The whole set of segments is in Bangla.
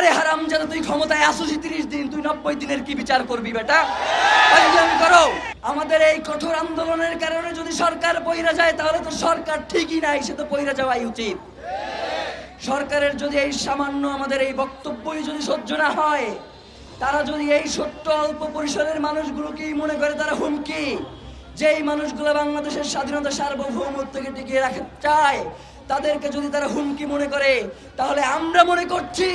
আরে হারামজাদা, তুই ক্ষমতায় আসছিস 30 দিন, তুই 90 দিনের কি বিচার করবি বেটা? করো। আমাদের এই কঠোর আন্দোলনের কারণে যদি সরকার পইরা যায়, তাহলে তো সরকার ঠিকই নাই, সে তো পইরা যাওয়াই উচিত। সরকারের যদি এই সামান্য আমাদের এই বক্তব্যই যদি সহ্য না হয়, তারা যদি এই ছোট্ট অল্প পরিসরের মানুষগুলোকেই মনে করে তারা হুমকি, যেই মানুষগুলো বাংলাদেশের স্বাধীনতা সার্বভৌমত্বকে টিকিয়ে রাখতে চায়, তাদেরকে যদি তারা হুমকি মনে করে, তাহলে আমরা মনে করছি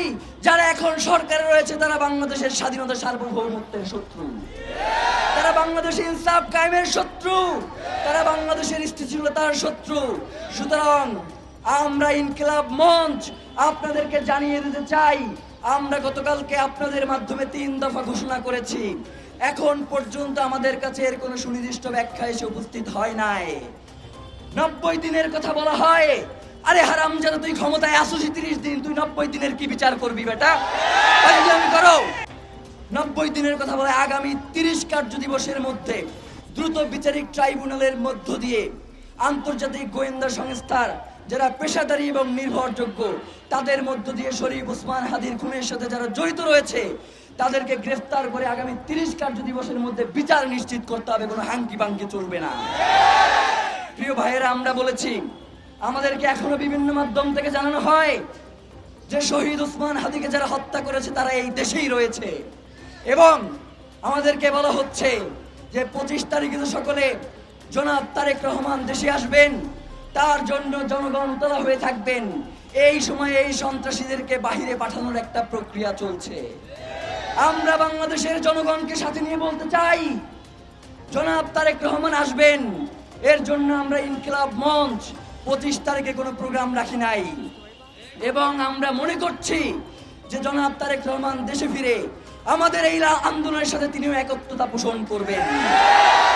যারা এখন সরকারে রয়েছে তারা বাংলাদেশের স্বাধীনতা সার্বভৌমত্বের শত্রু, তারা বাংলাদেশে ইনসাফ কায়েমের শত্রু, তারা বাংলাদেশের স্থিতিশীলতার শত্রু। সুতরাং আমরা ইনকিলাব মঞ্চ আপনাদেরকে জানিয়ে দিতে চাই, আমরা গতকালকে আপনাদের মাধ্যমে 3 দফা ঘোষণা করেছি। এখন পর্যন্ত আমাদের কাছে এর কোনো সুনির্দিষ্ট ব্যাখ্যা এসে উপস্থিত হয় নাই। 90 দিনের কথা বলা হয়। আরে হারামজাদা, তুই ক্ষমতায় আসছিস 30 দিন, তুই 90 দিনের কি বিচার করবি বেটা? করো। 90 দিনের কথা বলে আগামী 30 কার্য দিবসের মধ্যে দ্রুত বিচারিক ট্রাইব্যুনালের মধ্য দিয়ে আন্তর্জাতিক গোয়েন্দা সংস্থার যারা পেশাদারী এবং নির্ভরযোগ্য, তাদের মধ্য দিয়ে শরীফ ওসমান হাদির খুনের সাথে যারা জড়িত রয়েছে তাদেরকে গ্রেফতার করে আগামী 30 কার্য দিবসের মধ্যে বিচার নিশ্চিত করতে হবে, কোনো হাঙ্কি পাঙ্কি চলবে না। প্রিয় ভাইয়েরা, আমরা বলেছি, আমাদেরকে এখনো বিভিন্ন মাধ্যম থেকে জানানো হয় যে শহীদ ওসমান হাদিকে যারা হত্যা করেছে তারা এই দেশেই রয়েছে, এবং আমাদেরকে বলা হচ্ছে যে 25 তারিখে সকলে জনাব তারেক রহমান দেশে আসবেন, তার জন্য জনগণ উতলা হয়ে থাকবেন। এই সময়ে এই সন্ত্রাসীদেরকে বাহিরে পাঠানোর একটা প্রক্রিয়া চলছে। আমরা বাংলাদেশের জনগণকে সাথে নিয়ে বলতে চাই, জনাব তারেক রহমান আসবেন, এর জন্য আমরা ইনকিলাব মঞ্চ 25 তারিখে কোনো প্রোগ্রাম রাখি নাই, এবং আমরা মনে করছি যে জনাব তারেক রহমান দেশে ফিরে আমাদের এই আন্দোলনের সাথে তিনিও একত্রতা পোষণ করবেন।